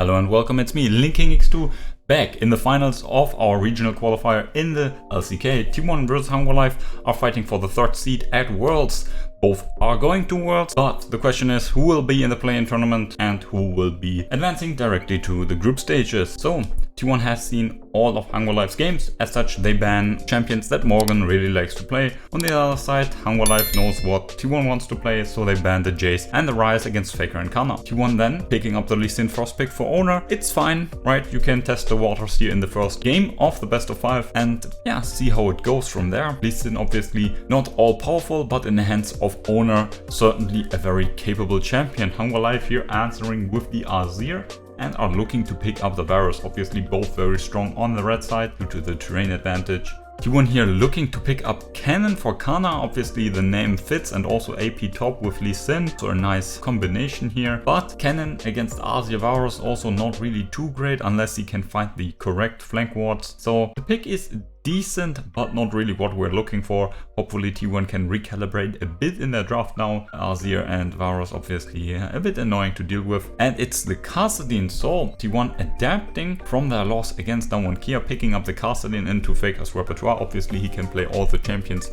Hello and welcome, it's me, LinkingX2, back in the finals of our regional qualifier in the LCK. T1 vs Hunger Life are fighting for the third seed at Worlds. Both are going to Worlds, but the question is who will be in the play-in tournament and who will be advancing directly to the group stages. So T1 has seen all of Hunger Life's games. As such, they ban champions that Morgan really likes to play. On the other side, Hunger Life knows what T1 wants to play, so they ban the Jace and the Ryze against FAKER and Kana. T1 then picking up the Lee Sin first pick for Owner. It's fine, right? You can test the waters here in the first game of the best of 5 and yeah, see how it goes from there. Lee Sin obviously not all powerful, but in the hands of Owner, certainly a very capable champion. Hunger Life here answering with the Azir and are looking to pick up the Varus, obviously both very strong on the red side due to the terrain advantage. T1 here looking to pick up Cannon for Kana, obviously the name fits, and also AP top with Lee Sin, so a nice combination here. But Cannon against Azir Varus also not really too great unless he can find the correct flank wards. So the pick is decent, but not really what we're looking for. Hopefully T1 can recalibrate a bit in their draft now. Azir and Varus obviously a bit annoying to deal with. And it's the Kassadin, so T1 adapting from their loss against Damwon Kia, picking up the Kassadin into FAKER's repertoire. Obviously he can play all the champions.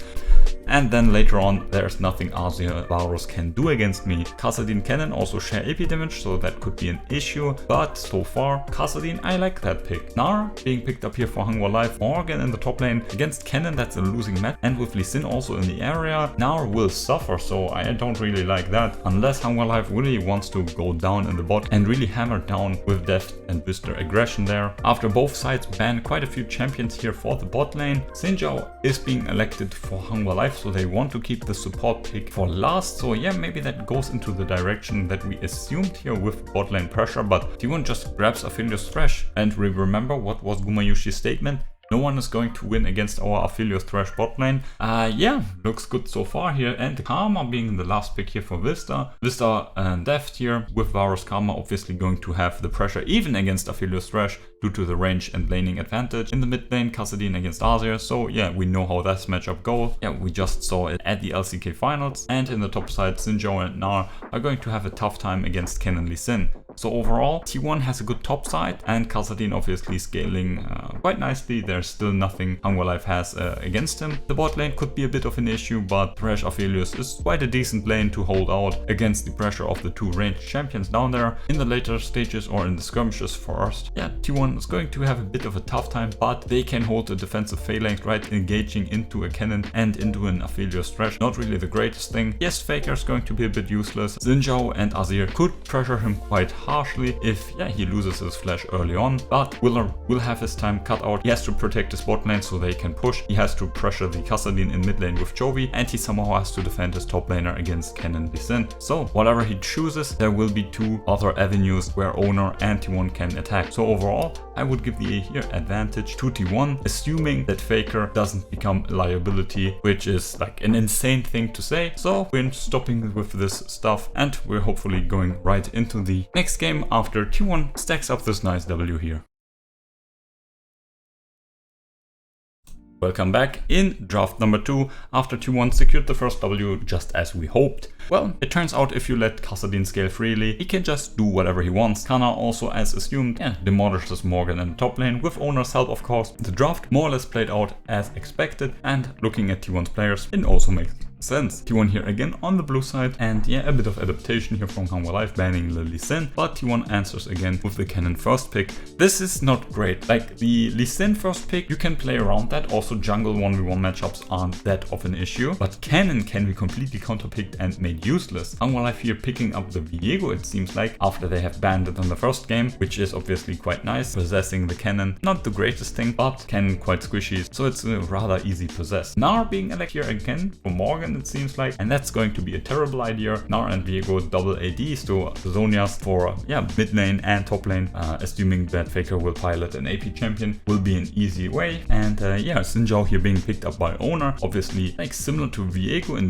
And then later on, there's nothing Azir Varus can do against me. Kassadin Cannon also share AP damage, so that could be an issue. But so far, Kassadin, I like that pick. Gnar being picked up here for Hunger Life. Morgan in the top lane against Cannon, that's a losing match. And with Lee Sin also in the area, Gnar will suffer, so I don't really like that. Unless Hunger Life really wants to go down in the bot and really hammer down with depth and with their aggression there. After both sides ban quite a few champions here for the bot lane, Xinjiao is being elected for Hunger Life, so they want to keep the support pick for last. So yeah, maybe that goes into the direction that we assumed here with bot lane pressure, but T1 just grabs Aphelios Thresh. And we remember what was Gumayushi's statement: no one is going to win against our Aphelios Thresh bot lane. Yeah, looks good so far here. And Karma being the last pick here for Vista. Vista and Deft here with Varus. Karma obviously going to have the pressure even against Aphelios Thresh due to the range and laning advantage. In the mid lane, Kassadin against Azir. So yeah, we know how that matchup goes. Yeah, we just saw it at the LCK finals. And in the top side, Xinjiao and Gnar are going to have a tough time against Ken and Lee Sin. So overall, T1 has a good top side, and Kassadin obviously scaling quite nicely. There's still nothing Hunger Life has against him. The bot lane could be a bit of an issue, but Thresh Aphelios is quite a decent lane to hold out against the pressure of the two ranged champions down there. In the later stages or in the skirmishes first, yeah, T1 is going to have a bit of a tough time, but they can hold the defensive phalanx, right, engaging into a cannon and into an Aphelios Thresh. Not really the greatest thing. Yes, FAKER is going to be a bit useless. Xinjiao and Azir could pressure him quite harshly if he loses his flash early on, but Willer will have his time cut out. He has to protect his bot lane so they can push. He has to pressure the Kassadin in mid lane with Chovy, and he somehow has to defend his top laner against Ken and Lee Sin. So whatever he chooses, there will be two other avenues where Owner and T1 can attack. So overall, I would give the here advantage to T1, assuming that FAKER doesn't become a liability, which is like an insane thing to say. So we're stopping with this stuff, and we're hopefully going right into the next game after T1 stacks up this nice W here. Welcome back in draft number 2 after T1 secured the first W just as we hoped. Well, it turns out if you let Kassadin scale freely, he can just do whatever he wants. Kana also, as assumed, demolishes Morgan in the top lane with Owner's help, of course. The draft more or less played out as expected, and looking at T1's players, it also makes sense. T1 here again on the blue side, and yeah, a bit of adaptation here from Hunger Life banning Lee Sin, but T1 answers again with the Cannon first pick. This is not great. Like the Lee Sin first pick, you can play around that. Also jungle 1v1 matchups aren't that of an issue, but Cannon can be completely counterpicked and made useless. Hunger Life here picking up the Viego, it seems like, after they have banned it in the first game, which is obviously quite nice. Possessing the Cannon, not the greatest thing, but Cannon quite squishy, so it's a rather easy possess. Gnar being elected here again for Morgan, it seems like, and that's going to be a terrible idea. Gnar and Viego double ADs to Zonias for mid lane and top lane, assuming that FAKER will pilot an AP champion will be an easy way. And Xinjiao here being picked up by Owner, obviously like similar to Viego in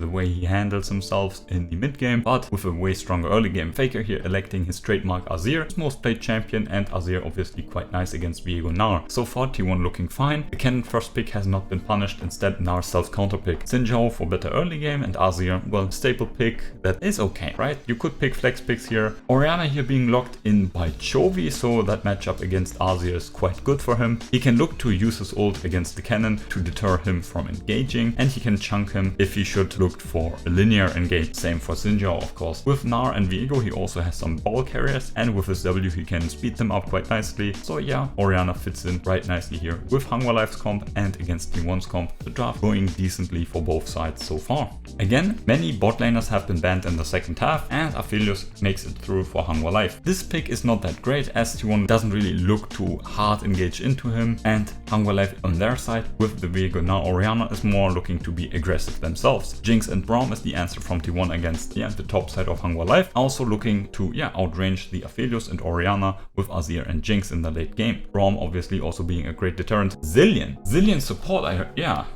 the way he handles himself in the mid game, but with a way stronger early game. FAKER here electing his trademark Azir, his most played champion, and Azir obviously quite nice against Viego Gnar. So far T1 looking fine. The Cannon first pick has not been punished, instead Gnar self counter pick. Xinjiao Xin Zhao for better early game, and Azir, well, staple pick that is okay, right? You could pick flex picks here. Orianna here being locked in by Chovy, so that matchup against Azir is quite good for him. He can look to use his ult against the cannon to deter him from engaging, and he can chunk him if he should look for a linear engage. Same for Xin Zhao, of course. With Gnar and Viego, he also has some ball carriers, and with his W, he can speed them up quite nicely. So yeah, Orianna fits in right nicely here with HungerLife's comp and against T1's comp. The draft going decently for both sides so far. Again, many bot laners have been banned in the second half, and Aphelios makes it through for HungerLife. This pick is not that great, as T1 doesn't really look to hard engage into him, and HungerLife on their side with the Viego. Now Orianna is more looking to be aggressive themselves. Jinx and Braum is the answer from T1 against the top side of HungerLife, also looking to outrange the Aphelios and Orianna with Azir and Jinx in the late game. Braum obviously also being a great deterrent. Zilean support,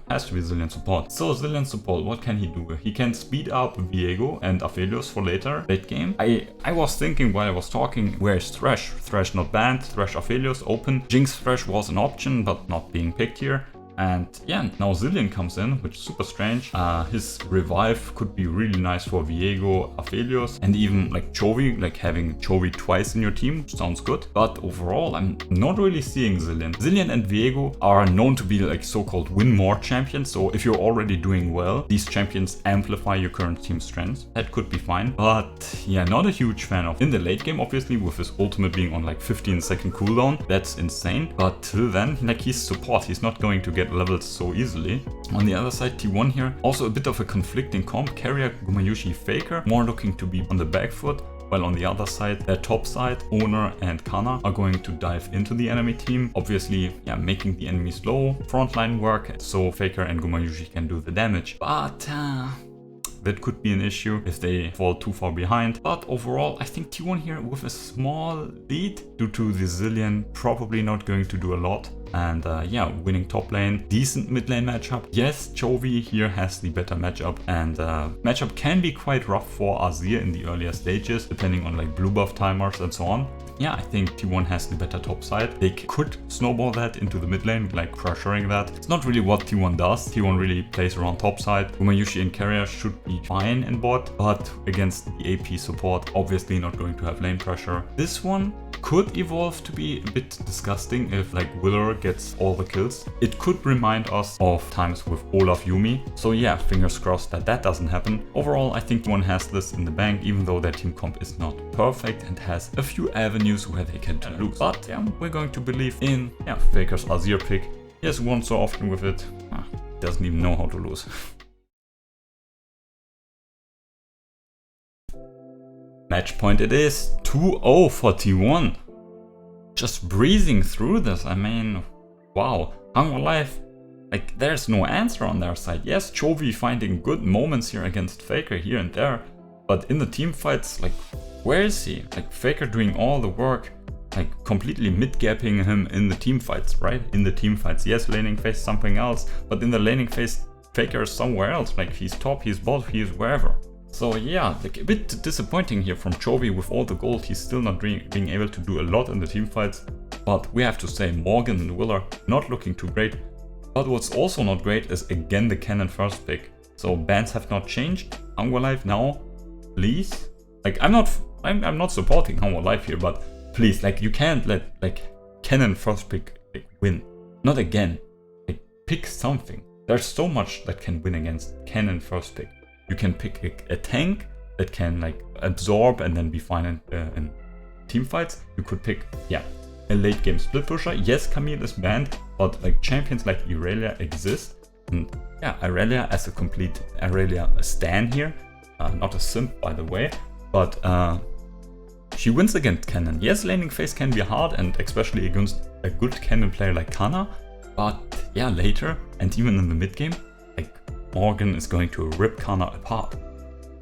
has to be Zilean support. So Zilean support, what can he do? He can speed up Viego and Aphelios for later, late game. I was thinking while I was talking, where is Thresh? Thresh not banned, Thresh Aphelios open. Jinx Thresh was an option, but not being picked here. And yeah, now Zilean comes in, which is super strange. His revive could be really nice for Viego, Aphelios, and even like Chovy, like having Chovy twice in your team sounds good. But overall, I'm not really seeing Zilean. Zilean and Viego are known to be like so-called win more champions. So if you're already doing well, these champions amplify your current team strengths. That could be fine. But yeah, not a huge fan of. In the late game, obviously, with his ultimate being on like 15-second cooldown, that's insane. But till then, like he's support, he's not going to get levels so easily. On the other side, T1 here, also a bit of a conflicting comp. Carrier, Gumayusi, Faker, more looking to be on the back foot, while on the other side, their top side, Owner and Kana are going to dive into the enemy team. Obviously, yeah, making the enemy slow, frontline work, so Faker and Gumayusi can do the damage. But that could be an issue if they fall too far behind. But overall, I think T1 here with a small lead due to the Zilean probably not going to do a lot. And yeah, winning top lane, decent mid lane matchup. Yes, Chovy here has the better matchup, and matchup can be quite rough for Azir in the earlier stages, depending on like blue buff timers and so on. Yeah, I think T1 has the better top side. They could snowball that into the mid lane, like pressuring that. It's not really what T1 does. T1 really plays around top side. Gumayusi and Carrier should be fine in bot, but against the AP support, obviously not going to have lane pressure. This one could evolve to be a bit disgusting if like Willer gets all the kills. It could remind us of times with Olaf Yumi. So yeah, fingers crossed that that doesn't happen. Overall, I think T1 has this in the bank, even though their team comp is not perfect and has a few avenues where they can lose. But yeah, we're going to believe in Faker's Azir pick. He has won so often with it, doesn't even know how to lose. Match point it is, 2-0 for T1. Just breezing through this, I mean, wow. HungerLife, like there's no answer on their side. Yes, Chovy finding good moments here against Faker here and there, but in the team fights, like where is he? Like Faker doing all the work, like completely mid-gapping him in the team fights, right? In the team fights, yes, laning phase something else, but in the laning phase, Faker is somewhere else, like he's top, he's bot, he's wherever. So yeah, like a bit disappointing here from Chovy with all the gold. He's still not being able to do a lot in the team fights. But we have to say Morgan and Willer not looking too great. But what's also not great is again the cannon first pick. So bans have not changed. HungerLife now, please. Like I'm not supporting HungerLife here, but please, like you can't let like cannon first pick win. Not again. Like pick something. There's so much that can win against cannon first pick. You can pick a tank that can like absorb and then be fine in team fights. You could pick, yeah, a late game split pusher. Yes, Camille is banned, but like champions like Irelia exist. And yeah, Irelia as a complete Irelia stan here. Not a simp, by the way, but she wins against Cannon. Yes, laning phase can be hard, and especially against a good Cannon player like Kana. But yeah, later, and even in the mid game, like Morgan is going to rip Kana apart.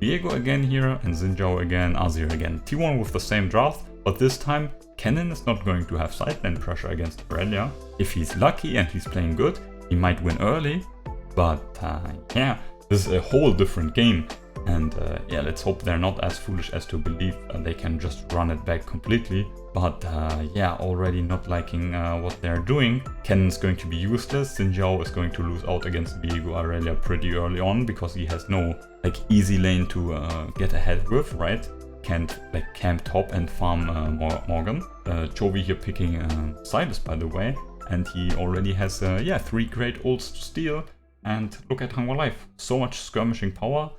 Viego again here, and Xin Zhao again, Azir again. T1 with the same draft, but this time Cannon is not going to have side lane pressure against Irelia. If he's lucky and he's playing good, he might win early, but yeah, this is a whole different game. And yeah, let's hope they're not as foolish as to believe they can just run it back completely. But yeah, already not liking what they're doing. Cannon's going to be useless. Xin Zhao is going to lose out against Viego Aurelia pretty early on because he has no like easy lane to get ahead with, right? Can't like camp top and farm Morgan. Chovy here picking Silas, by the way, and he already has yeah, 3 great ults to steal. And look at Hanwha Life, so much skirmishing power.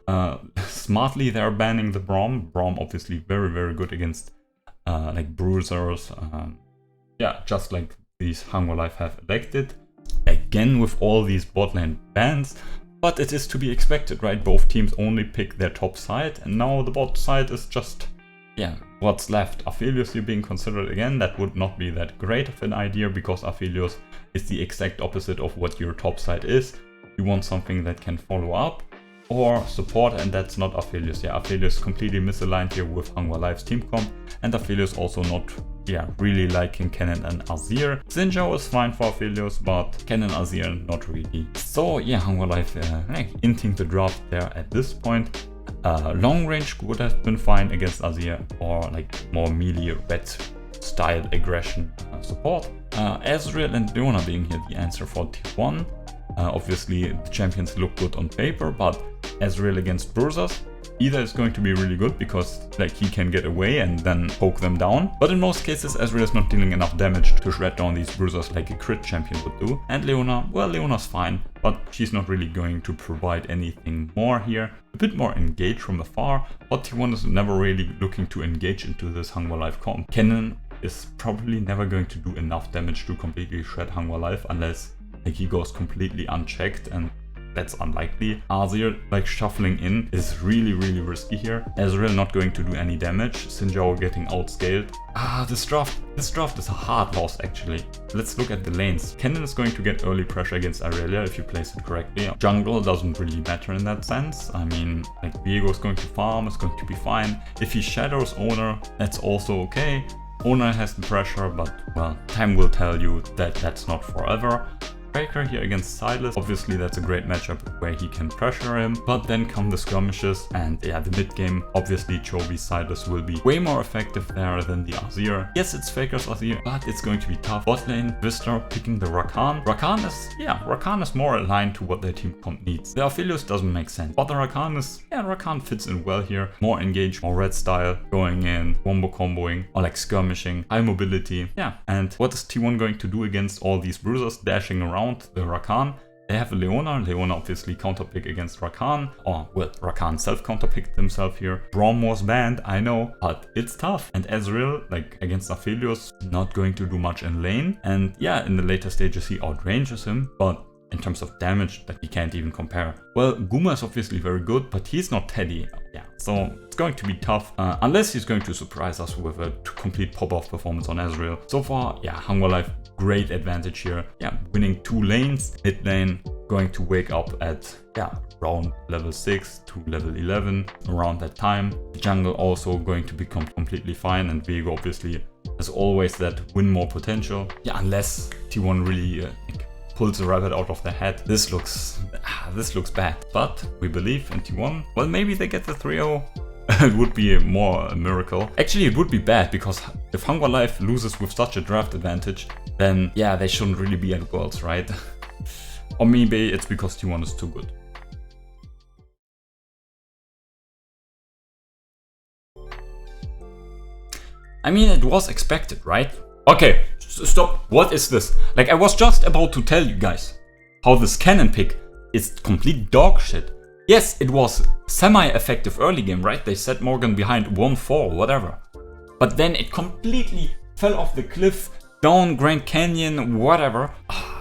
Smartly they're banning the Braum. Braum obviously very good against like bruisers. Yeah, just like these Hanwha Life have elected. Again with all these bot lane bans. But it is to be expected, right? Both teams only pick their top side, and now the bot side is just, yeah, what's left. Aphelios here being considered again, that would not be that great of an idea, because Aphelios is the exact opposite of what your top side is. You want something that can follow up or support, and that's not Aphelios. Yeah, Aphelios completely misaligned here with Hanwha Life's team comp, and Aphelios also not, yeah, really liking Kennen and Azir. Xin Zhao is fine for Aphelios, but Kennen Azir not really. So yeah, Hanwha Life inting the draft there at this point. Long range would have been fine against Azir, or like more melee red style aggression support. Ezreal and Leona being here the answer for T1. Obviously the champions look good on paper, but Ezreal against bruisers, either is going to be really good because like he can get away and then poke them down, but in most cases Ezreal is not dealing enough damage to shred down these bruisers like a crit champion would do. And Leona, well, Leona's fine, but she's not really going to provide anything more here. A bit more engage from afar, but T1 is never really looking to engage into this Hanwha Life comp. Kennen is probably never going to do enough damage to completely shred Hanwha Life unless like he goes completely unchecked, and that's unlikely. Azir like shuffling in is really risky here. Ezreal not going to do any damage. Xin Zhao getting outscaled. This draft is a hard loss actually. Let's look at the lanes. Kennen is going to get early pressure against Aurelia if you place it correctly. Jungle doesn't really matter in that sense. I mean, like Viego is going to farm, it's going to be fine. If he shadows Owner, that's also okay. Owner has the pressure, but well, time will tell you that that's not forever. FAKER here against Silas, obviously that's a great matchup where he can pressure him, but then come the skirmishes, and yeah, the mid game, obviously Chovy Silas will be way more effective there than the Azir. Yes, it's FAKER's Azir, but it's going to be tough. Bot lane, Vista picking the Rakan. Rakan is more aligned to what their team comp needs. The Aphelios doesn't make sense, but the Rakan is, yeah, Rakan fits in well here. More engage, more red style, going in, wombo comboing, or like skirmishing, high mobility, yeah. And what is T1 going to do against all these bruisers dashing around the Rakan? They have a Leona. Leona obviously counterpick against Rakan. Or, well, Rakan self-counterpicked himself here. Braum was banned, I know, but it's tough. And Ezreal, like, against Aphelios, not going to do much in lane. And yeah, in the later stages he outranges him, but in terms of damage, that he can't even compare. Well, Guma is obviously very good, but he's not Teddy. Yeah, so it's going to be tough, unless he's going to surprise us with a complete pop-off performance on Ezreal. So far, yeah, Hanwha Life, great advantage here. Yeah, winning 2 lanes. Mid lane going to wake up at, yeah, around level 6 to level 11, around that time. The jungle also going to become completely fine, and Viego obviously has always that win more potential. Yeah, unless T1 really pulls the rabbit out of their hat. This looks bad, but we believe in T1. Well, maybe they get the 3-0. It would be more a miracle. Actually, it would be bad, because if Hanwha Life loses with such a draft advantage, then yeah, they shouldn't really be at Worlds, right? Or maybe it's because T1 is too good. I mean, it was expected, right? Okay, stop. What is this? Like, I was just about to tell you guys how this Kennen pick is complete dog shit. Yes, it was semi-effective early game, right? They set Morgan behind 1-4, whatever. But then it completely fell off the cliff, down Grand Canyon, whatever.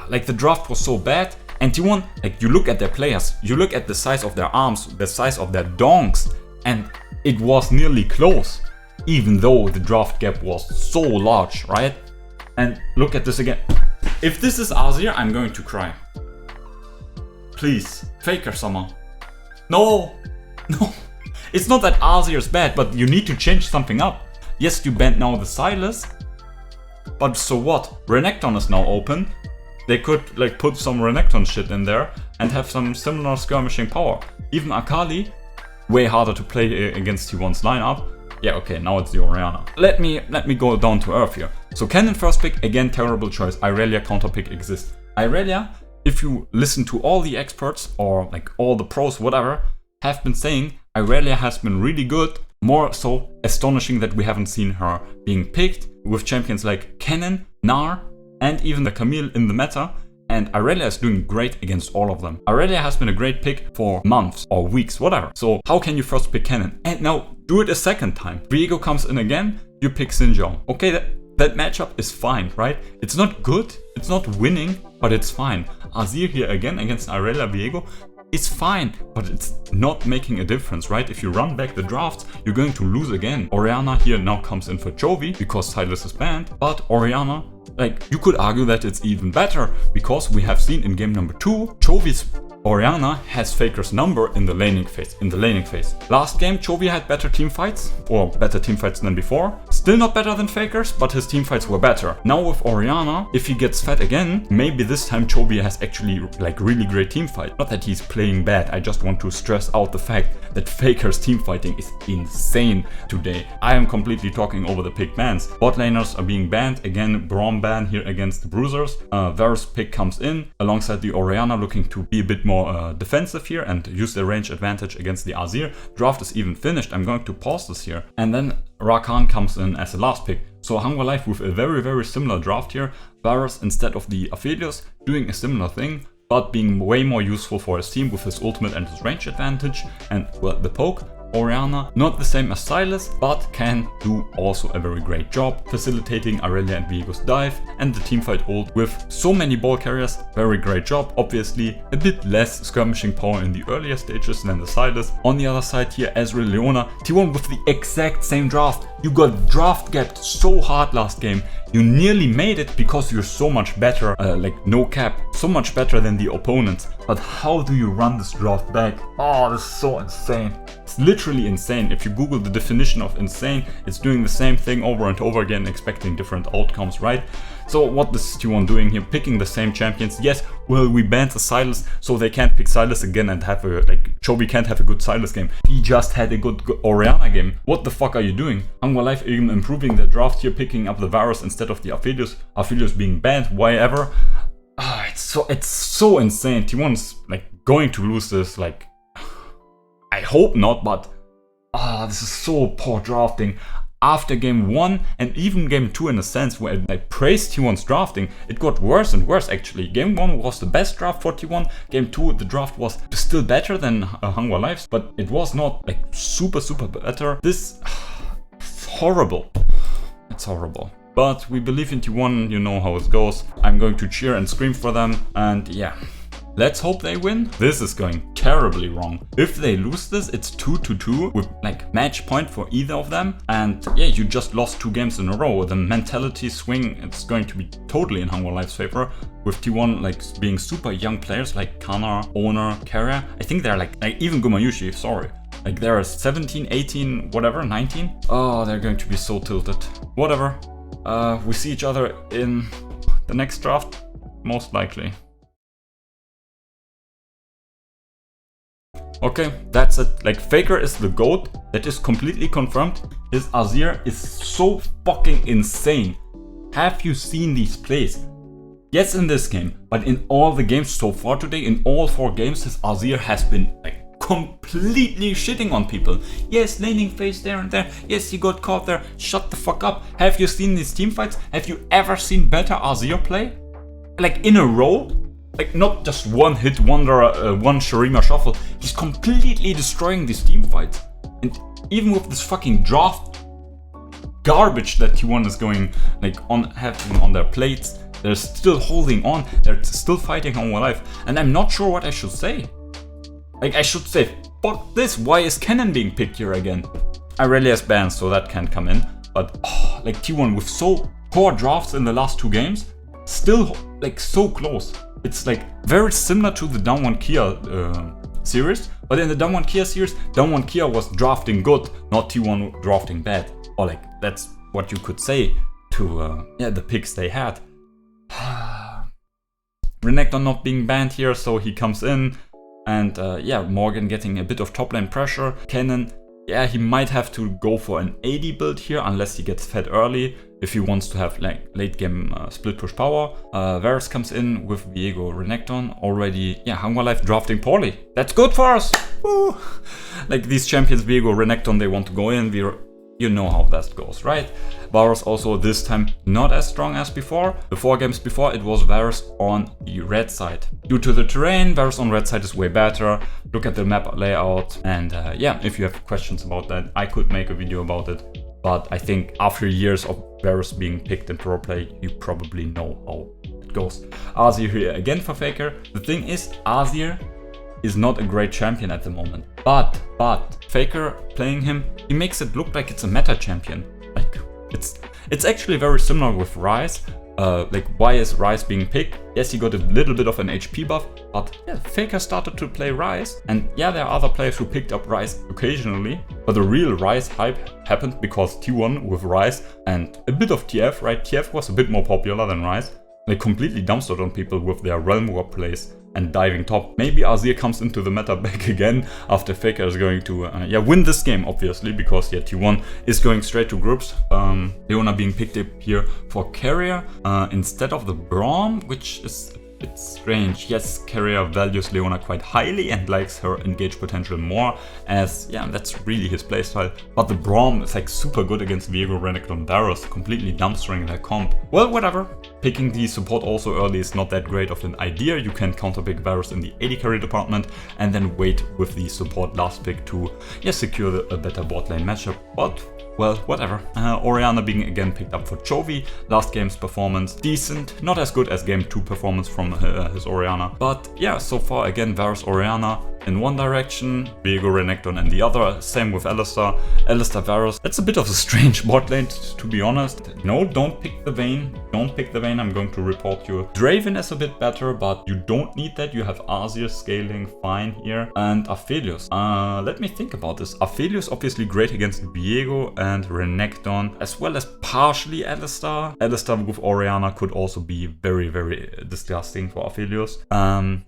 Like, the draft was so bad. And T1, like, you look at their players, you look at the size of their arms, the size of their donks, and it was nearly close. Even though the draft gap was so large, right? And look at this again. If this is Azir, I'm going to cry. Please, FAKER someone. No. It's not that Azir is bad, but you need to change something up. Yes, you banned now the Silas, but so what? Renekton is now open. They could like put some Renekton shit in there and have some similar skirmishing power. Even Akali, way harder to play against T1's lineup. Yeah, okay, now it's the Orianna. Let me go down to earth here. So Cannon first pick, again, terrible choice. Irelia counter pick exists. Irelia, if you listen to all the experts or like all the pros, whatever, have been saying Irelia has been really good. More so astonishing that we haven't seen her being picked with champions like Cannon, Gnar, and even the Camille in the meta. And Irelia is doing great against all of them. Irelia has been a great pick for months or weeks, whatever. So how can you first pick Cannon? And now do it a second time. Viego comes in again, you pick Xinjiang. Okay, that matchup is fine, right? It's not good, it's not winning, but it's fine. Azir here again against Irelia Viego. It's fine, but it's not making a difference, right? If you run back the drafts, you're going to lose again. Orianna here now comes in for Chovy because Silas is banned, but Orianna, like, you could argue that it's even better because we have seen in game number 2, Chovy's Orianna has FAKER's number in the laning phase. Last game, Chovy had better team fights, or better team fights than before. Still not better than FAKER's, but his team fights were better. Now with Orianna, if he gets fed again, maybe this time Chovy has actually like really great team fight. Not that he's playing bad, I just want to stress out the fact that FAKER's team fighting is insane today. I am completely talking over the pick bans. Bot laners are being banned, again Braum ban here against the Bruisers. Varus pick comes in, alongside the Orianna looking to be a bit more defensive here and use their range advantage against the Azir. Draft is even finished. I'm going to pause this here. And then Rakan comes in as the last pick. So Hunger Life with a very similar draft here. Varus instead of the Aphelios doing a similar thing, but being way more useful for his team with his ultimate and his range advantage. And well, the poke. Orianna, not the same as Silas, but can do also a very great job facilitating Irelia and Viego's dive and the teamfight ult with so many ball carriers. Very great job. Obviously a bit less skirmishing power in the earlier stages than the Silas. On the other side here, Ezreal Leona, T1 with the exact same draft. You got draft gapped so hard last game. You nearly made it because you're so much better, like no cap, so much better than the opponents. But how do you run this draft back? Oh, this is so insane. It's literally insane. If you Google the definition of insane, it's doing the same thing over and over again, expecting different outcomes, right? So what is T1 doing here? Picking the same champions. Yes, well, we banned the Silas, so they can't pick Silas again and have a, like, Chovy can't have a good Silas game. He just had a good Orianna game. What the fuck are you doing? Hunger Life even improving the draft here, picking up the Varus instead of the Aphelios. Aphelios being banned, why ever? It's so insane. T1's like going to lose this, like, I hope not, but this is so poor drafting. After game 1 and even game 2 in a sense where I praised T1's drafting, it got worse and worse actually. Game 1 was the best draft for T1, game 2 the draft was still better than Hunger Life's, but it was not like super better. This it's horrible. It's horrible. But we believe in T1, you know how it goes. I'm going to cheer and scream for them, and yeah. Let's hope they win. This is going terribly wrong. If they lose this, it's 2-2 with like match point for either of them. And yeah, you just lost 2 games in a row. The mentality swing, it's going to be totally in Hunger Life's favor. With T1 like being super young players like Kana, Owner, Carrier. I think they're like even Gumayushi, sorry. Like they're 17, 18, whatever, 19. Oh, they're going to be so tilted. Whatever. We see each other in the next draft, most likely. Okay, that's it. Like, FAKER is the GOAT. That is completely confirmed. His Azir is so fucking insane. Have you seen these plays? Yes, in this game, but in all the games so far today, in all 4 games, his Azir has been like completely shitting on people. Yes, laning phase there and there. Yes, he got caught there. Shut the fuck up. Have you seen these team fights? Have you ever seen better Azir play? Like in a row? Like not just one hit wonder, one Shurima shuffle. He's completely destroying these team fights. And even with this fucking draft garbage that T1 is going like having on their plates, they're still holding on. They're still fighting on life. And I'm not sure what I should say. Like I should say, fuck this. Why is Cannon being picked here again? Irelia's banned, so that can't come in. But like T1 with so poor drafts in the last 2 games, still like so close. It's like very similar to the Down 1 Kia series, but in the Down 1 Kia series, Down 1 Kia was drafting good, not T1 drafting bad. Or like that's what you could say to the picks they had. Renekton not being banned here, so he comes in. And yeah, Morgan getting a bit of top lane pressure. Kennen, yeah, he might have to go for an AD build here unless he gets fed early if he wants to have like late game split push power. Varus comes in with Viego Renekton already. Yeah, Hanwha Life drafting poorly. That's good for us. Woo. Like these champions, Viego Renekton, they want to go in. You know how that goes, right? Varus also this time not as strong as before. The 4 games before, it was Varus on the red side. Due to the terrain, Varus on red side is way better. Look at the map layout. And yeah, if you have questions about that, I could make a video about it. But I think after years of Varus being picked in pro play, you probably know how it goes. Azir here again for Faker. The thing is, Azir is not a great champion at the moment. But Faker playing him, he makes it look like it's a meta champion. Like it's actually very similar with Ryze. Like why is Ryze being picked? Yes, he got a little bit of an HP buff, but yeah, Faker started to play Ryze. And yeah, there are other players who picked up Ryze occasionally, but the real Ryze hype happened because T1 with Ryze and a bit of TF, right? TF was a bit more popular than Ryze. They completely dumpstered on people with their Realm War plays and diving top. Maybe Azir comes into the meta back again after Faker is going to yeah, win this game, obviously, because yeah, T1 is going straight to groups. Leona being picked up here for carrier instead of the Braum, which is a bit strange. Yes, carrier values Leona quite highly and likes her engage potential more, as yeah, that's really his playstyle. But the Braum is like super good against Viego Renekton Varus, completely dumpstering their comp. Well, whatever. Picking the support also early is not that great of an idea. You can counterpick Varus in the AD carry department and then wait with the support last pick to yeah, secure a better bot lane matchup. But well, whatever. Orianna being again picked up for Chovy. Last game's performance decent, not as good as game 2 performance from his Orianna. But yeah, so far again Varus Orianna in one direction, Viego Renekton in the other. Same with Alistar. Alistar Varus. That's a bit of a strange bot lane, to be honest. No, don't pick the Vayne. Don't pick the Vayne. I'm going to report you. Draven is a bit better, but you don't need that. You have Azir scaling fine here. And Aphelios. Let me think about this. Aphelios obviously great against Viego and Renekton, as well as partially Alistar. Alistar with Orianna could also be very, very disgusting for Aphelios.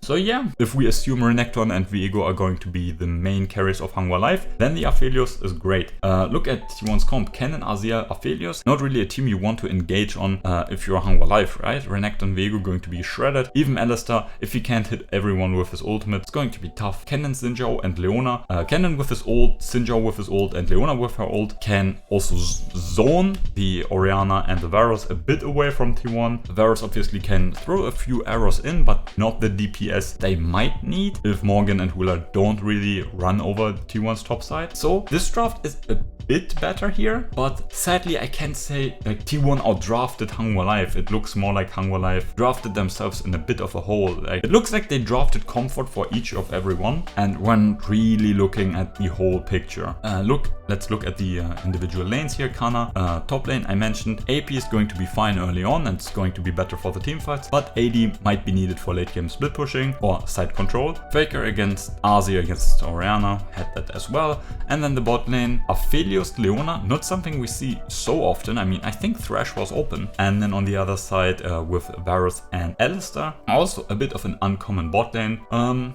So yeah, if we assume Renekton and Viego are going to be the main carries of Hanwha Life, then the Aphelios is great. Look at T1's comp. Kennen, Azir, Aphelios. Not really a team you want to engage on if you're Hanwha Life, right? Renekton, Viego going to be shredded. Even Alistar, if he can't hit everyone with his ultimate, it's going to be tough. Kennen, Xin and Leona. Kennen with his ult, Xin with his ult, and Leona with her ult can also zone the Orianna and the Varus a bit away from T1. The Varus obviously can throw a few arrows in, but not the DPS they might need if Morgan and Wheeler don't really run over T1's top side. So this draft is a bit better here, but sadly I can't say like T1 outdrafted Hanwha Life. It looks more like Hanwha Life drafted themselves in a bit of a hole. Like, it looks like they drafted comfort for each of everyone and weren't really looking at the whole picture. Let's look at the individual lanes here. Kana, top lane I mentioned. AP is going to be fine early on and it's going to be better for the team fights, but AD might be needed for late game split pushing or side control. Faker against Azir against Orianna, had that as well. And then the bot lane, Aphelios, Leona, not something we see so often. I mean, I think Thresh was open. And then on the other side with Varus and Alistar, also a bit of an uncommon bot lane.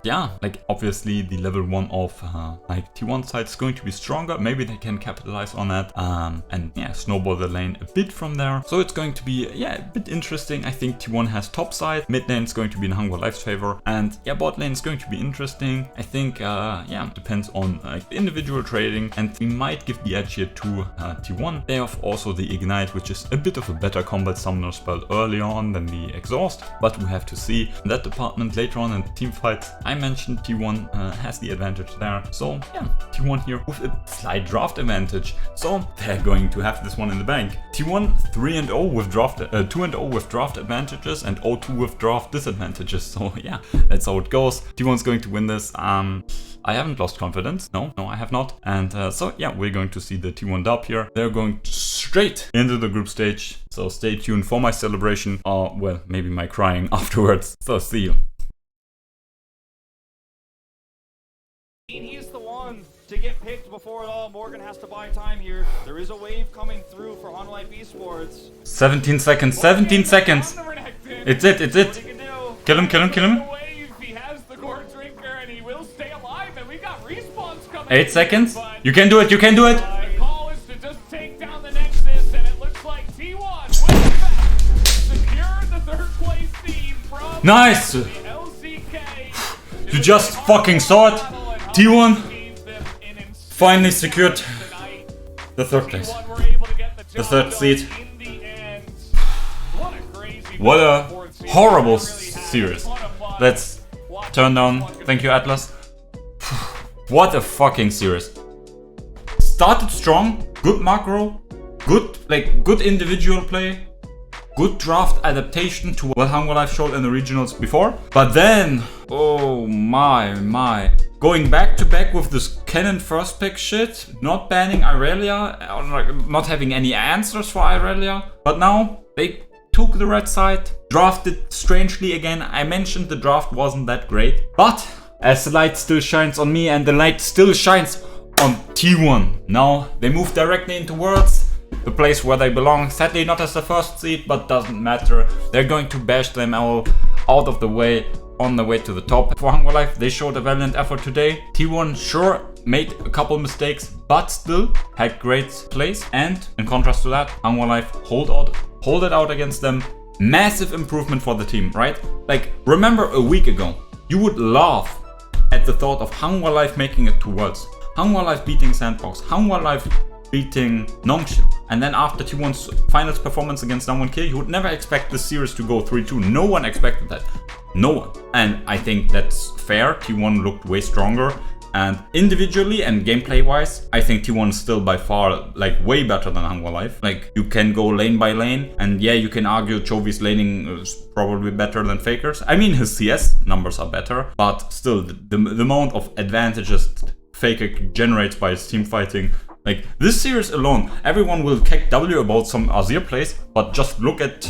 Yeah, like obviously the level 1 of like T1 side is going to be stronger. Maybe they can capitalize on that and yeah, snowball the lane a bit from there. So it's going to be yeah, a bit interesting. I think T1 has top side, mid lane is going to be in Hanwha Life's favor, and yeah, bot lane is going to be interesting. I think yeah, depends on like the individual trading, and we might give the edge here to T1. They have also the Ignite, which is a bit of a better combat summoner spell early on than the Exhaust, but we have to see in that department later on in the team fights. I mentioned T1 has the advantage there, so yeah, T1 here with a slight draft advantage, so they're going to have this one in the bank. T1 3-0 with draft 2-0 with draft advantages and 0-2 with draft disadvantages, so yeah, that's how it goes. T1's going to win this. I haven't lost confidence. No, I have not. And so yeah, we're going to see the T1 dub here. They're going straight into the group stage. So stay tuned for my celebration, or well, maybe my crying afterwards. So see you. He's the one to get picked before it all. Morgan has to buy time here. There is a wave coming through for On Life Esports. 17 seconds, 17 seconds. It's it. Kill him. He has the core drinker and he will 8 seconds. You can do it. You can do it. The call is to just take down the Nexus, and it looks like T1 secured the third place seed from Nice. the LCK. You just fucking saw it. T1 finally secured the third place. The third seed. What a horrible series. Let's turn down. Thank you, Atlas. What a fucking series. Started strong, good macro, good individual play, good draft adaptation to what Hunger Life showed in the regionals before. But then, oh my. Going back to back with this Cannon first pick shit, not banning Irelia, not having any answers for Irelia. But now they took the red side, drafted strangely again. I mentioned the draft wasn't that great, but as the light still shines on me and the light still shines on T1. Now they move directly into Worlds, the place where they belong. Sadly not as the first seed, but doesn't matter. They're going to bash them all out of the way on the way to the top. For Hunger Life, they showed a valiant effort today. T1 sure made a couple mistakes, but still had great plays. And in contrast to that, Hunger Life hold it out against them. Massive improvement for the team, right? Like, remember a week ago, you would laugh at the thought of Hunger Life making it to Worlds. Hunger Life beating Sandbox. Hunger Life beating Nongshim. And then after T1's finals performance against N1K, you would never expect this series to go 3-2. No one expected that. No one. And I think that's fair. T1 looked way stronger. And individually and gameplay wise, I think T1 is still by far like way better than Hunger Life. Like, you can go lane by lane, and yeah, you can argue Chovy's laning is probably better than FAKER's. I mean, his CS numbers are better, but still the amount of advantages FAKER generates by his team fighting. Like, this series alone, everyone will kick W about some Azir plays, but just look at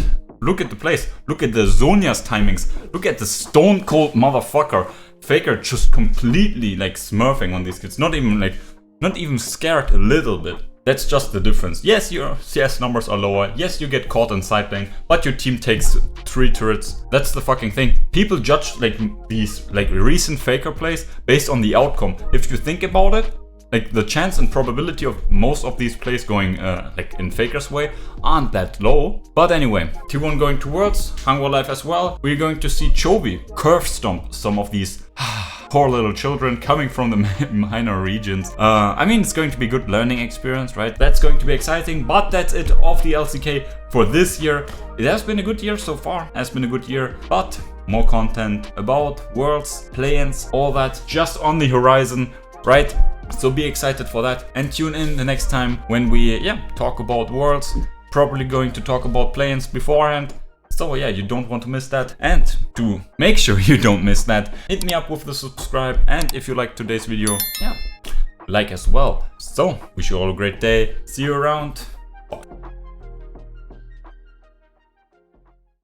the plays. Look at the Zhonya's timings. Look at the stone cold motherfucker. FAKER just completely like smurfing on these kids. Not even scared a little bit. That's just the difference. Yes, your CS numbers are lower. Yes, you get caught in side lane, but your team takes 3 turrets. That's the fucking thing. People judge like these like recent FAKER plays based on the outcome. If you think about it, like the chance and probability of most of these plays going like in FAKER's way aren't that low. But anyway, T1 going to Worlds, Hunger Life as well. We're going to see Chovy curve stomp some of these poor little children coming from the minor regions. I mean, it's going to be good learning experience, right? That's going to be exciting, but that's it of the LCK for this year. It has been a good year so far, but more content about Worlds, play-ins, all that just on the horizon, right? So be excited for that and tune in the next time when we talk about Worlds. Probably going to talk about play-ins beforehand. So yeah, you don't want to miss that. And to make sure you don't miss that, hit me up with the subscribe. And if you liked today's video, like as well. So wish you all a great day. See you around.